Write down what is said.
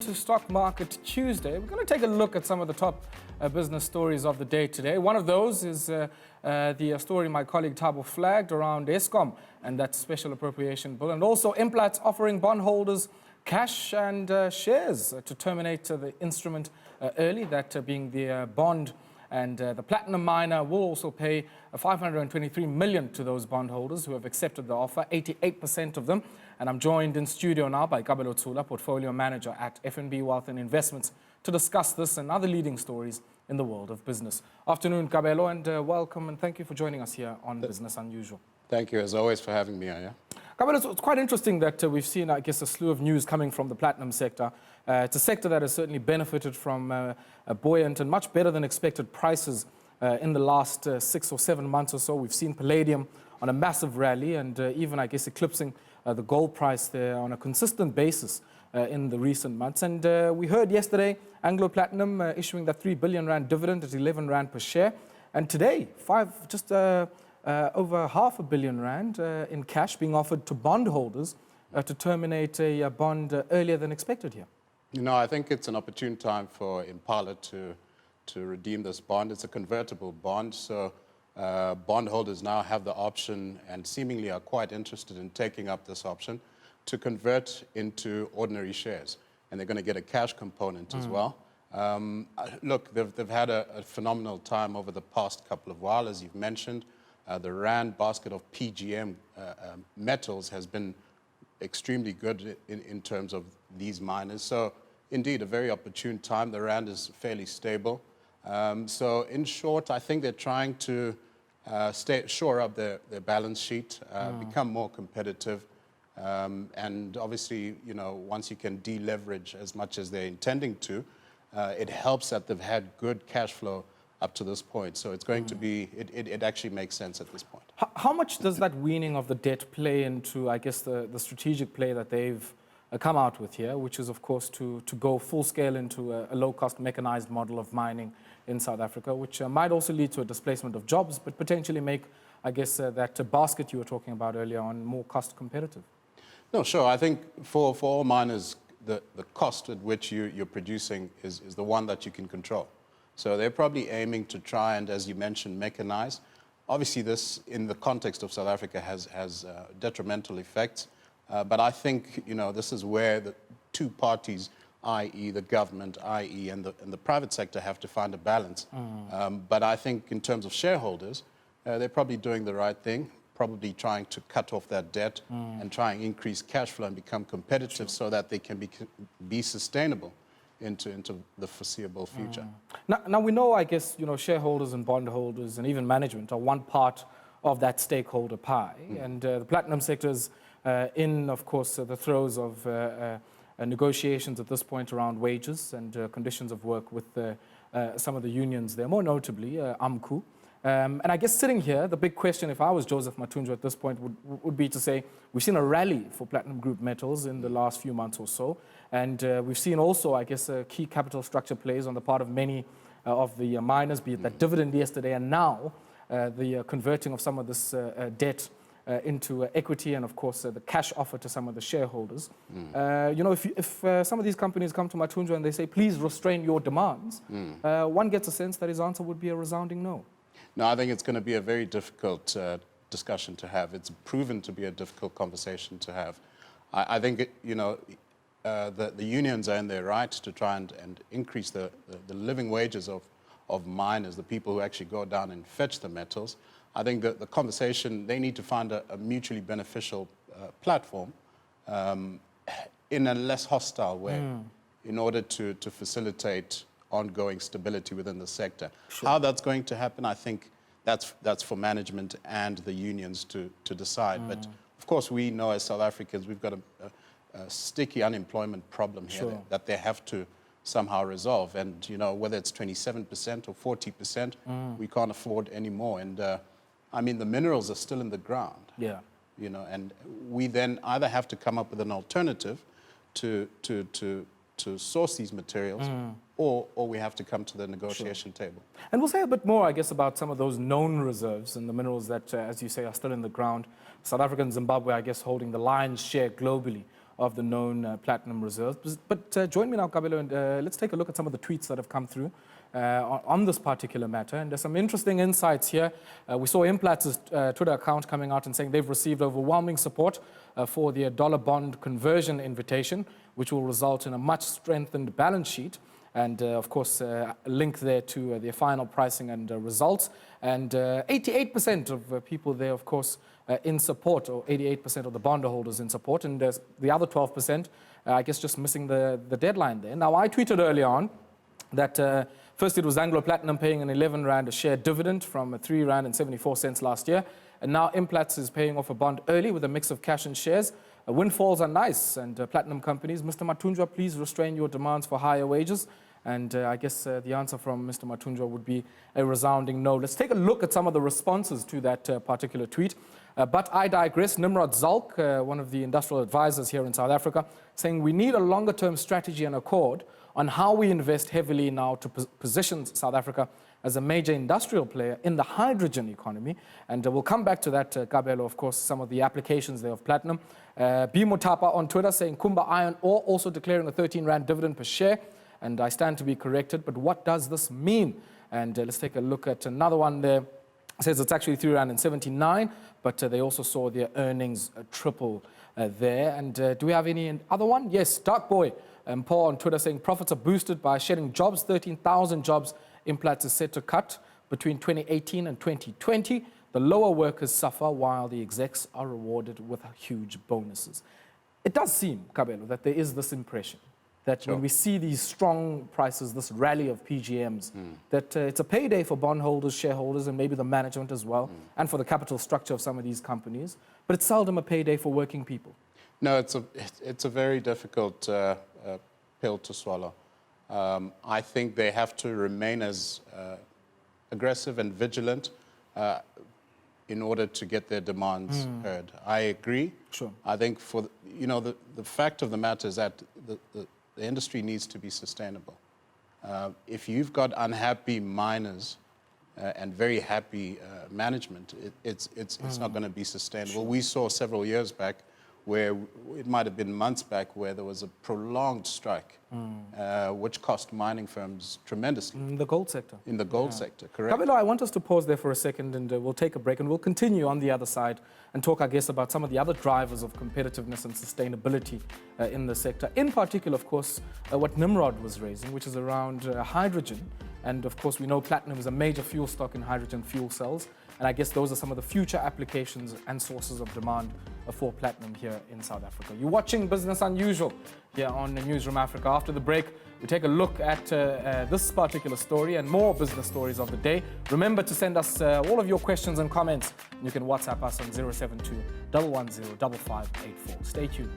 To Stock Market Tuesday, we're going to take a look at some of the top business stories of the day today. One of those is the story my colleague Thabo flagged around Eskom and that special appropriation bill, and also Implat's offering bondholders cash and shares to terminate the instrument early, that being the bond. And the platinum miner will also pay 523 million to those bondholders who have accepted the offer, 88% of them. And I'm joined in studio now by Kabelo Tshola, Portfolio Manager at FNB Wealth and Investment, to discuss this and other leading stories in the world of business. Afternoon, Kabelo, and welcome, and thank you for joining us here on Business Unusual. Thank you, as always, for having me, Aya. Kabelo, it's quite interesting that we've seen, I guess, a slew of news coming from the platinum sector. It's a sector that has certainly benefited from buoyant and much better than expected prices in the last 6 or 7 months or so. We've seen palladium on a massive rally and even, I guess, eclipsing the gold price there on a consistent basis in the recent months. And we heard yesterday Anglo Platinum issuing that 3 billion rand dividend at 11 rand per share. And today, over half a billion rand in cash being offered to bondholders to terminate a bond earlier than expected here. You know, I think it's an opportune time for Impala to redeem this bond. It's a convertible bond, so bondholders now have the option and seemingly are quite interested in taking up this option to convert into ordinary shares. And they're going to get a cash component as well. Look, they've had a phenomenal time over the past couple of while, as you've mentioned. The Rand basket of PGM metals has been extremely good in terms of these miners. So indeed, a very opportune time. The Rand is fairly stable. So in short, I think they're trying to shore up their balance sheet, become more competitive. And obviously, you know, once you can deleverage as much as they're intending to, it helps that they've had good cash flow up to this point. So it's going to be, it actually makes sense at this point. How much does that weaning of the debt play into, I guess, the strategic play that they've come out with here, which is, of course, to go full scale into a low-cost mechanized model of mining in South Africa, which might also lead to a displacement of jobs, but potentially make, I guess, that basket you were talking about earlier on more cost competitive? No, sure. I think for all miners, the cost at which you're producing is the one that you can control. So they're probably aiming to try and, as you mentioned, mechanize. Obviously, this, in the context of South Africa, has detrimental effects. But I think, you know, this is where the two parties, i.e. the government, i.e. and the private sector, have to find a balance. But I think in terms of shareholders, they're probably doing the right thing, probably trying to cut off that debt and try and increase cash flow and become competitive so that they can be sustainable into the foreseeable future. Now we know, I guess, you know, shareholders and bondholders and even management are one part of that stakeholder pie. And the platinum sector's in, of course, the throes of negotiations at this point around wages and conditions of work with some of the unions there, more notably AMCU. And I guess sitting here, the big question, if I was Joseph Matunjo at this point, would be to say, we've seen a rally for platinum group metals in the last few months or so. And we've seen also, I guess, key capital structure plays on the part of many of the miners, be it that dividend yesterday and now the converting of some of this debt into equity and, of course, the cash offer to some of the shareholders. You know, if some of these companies come to Matunjo and they say, please restrain your demands, one gets a sense that his answer would be a resounding no. No, I think it's going to be a very difficult discussion to have. It's proven to be a difficult conversation to have. I think, you know, the unions are in their right to try and increase the living wages of miners, the people who actually go down and fetch the metals. I think that the conversation, they need to find a mutually beneficial platform in a less hostile way in order to facilitate ongoing stability within the sector. Sure. How that's going to happen, I think that's for management and the unions to decide. But of course, we know as South Africans, we've got a sticky unemployment problem here that they have to somehow resolve. And, you know, whether it's 27% or 40%, we can't afford any more. And I mean, the minerals are still in the ground. Yeah. You know, and we then either have to come up with an alternative to source these materials, or we have to come to the negotiation table. And we'll say a bit more, I guess, about some of those known reserves and the minerals that, as you say, are still in the ground. South Africa and Zimbabwe, I guess, holding the lion's share globally of the known platinum reserves. But join me now, Kabelo, and let's take a look at some of the tweets that have come through on this particular matter. And there's some interesting insights here. We saw Implatz's Twitter account coming out and saying they've received overwhelming support for their dollar bond conversion invitation, which will result in a much strengthened balance sheet. And of course, a link there to their final pricing and results. And 88% of people there, of course, in support, or 88% of the bondholders in support. And the other 12%, I guess, just missing the deadline there. Now, I tweeted earlier on that first it was Anglo Platinum paying an 11 Rand a share dividend from 3 Rand and 74 cents last year. And now Implatz is paying off a bond early with a mix of cash and shares. Windfalls are nice, and platinum companies, Mr. Matunjwa, please restrain your demands for higher wages. And I guess the answer from Mr. Matunjwa would be a resounding no. Let's take a look at some of the responses to that particular tweet. But I digress. Nimrod Zalk, one of the industrial advisors here in South Africa, saying we need a longer-term strategy and accord on how we invest heavily now to position South Africa as a major industrial player in the hydrogen economy. And we'll come back to that, Kabelo, of course, some of the applications there of platinum. B. Motapa on Twitter saying Kumba Iron Ore also declaring a 13 Rand dividend per share. And I stand to be corrected, but what does this mean? And let's take a look at another one there. It says it's actually 3 Rand and 79, but they also saw their earnings triple there. And do we have any other one? Yes, Dark Boy Paul on Twitter saying profits are boosted by shedding jobs. 13,000 jobs Implats is set to cut between 2018 and 2020. The lower workers suffer while the execs are rewarded with huge bonuses. It does seem, Kabelo, that there is this impression that when we see these strong prices, this rally of PGMs, that it's a payday for bondholders, shareholders, and maybe the management as well, and for the capital structure of some of these companies, but it's seldom a payday for working people. No, it's a very difficult pill to swallow. I think they have to remain as aggressive and vigilant in order to get their demands heard. I agree. Sure. I think the fact of the matter is that the industry needs to be sustainable. If you've got unhappy miners and very happy management, it's not going to be sustainable. Sure. We saw several years back where it might have been months back where there was a prolonged strike, which cost mining firms tremendously. In the gold sector. In the gold sector, correct. Kabelo, I want us to pause there for a second and we'll take a break and we'll continue on the other side and talk, I guess, about some of the other drivers of competitiveness and sustainability in the sector. In particular, of course, what Nimrod was raising, which is around hydrogen. And of course, we know platinum is a major fuel stock in hydrogen fuel cells. And I guess those are some of the future applications and sources of demand for platinum here in South Africa. You're watching Business Unusual here on Newzroom Africa. After the break, we take a look at this particular story and more business stories of the day. Remember to send us all of your questions and comments. You can WhatsApp us on 072 110 5584. Stay tuned.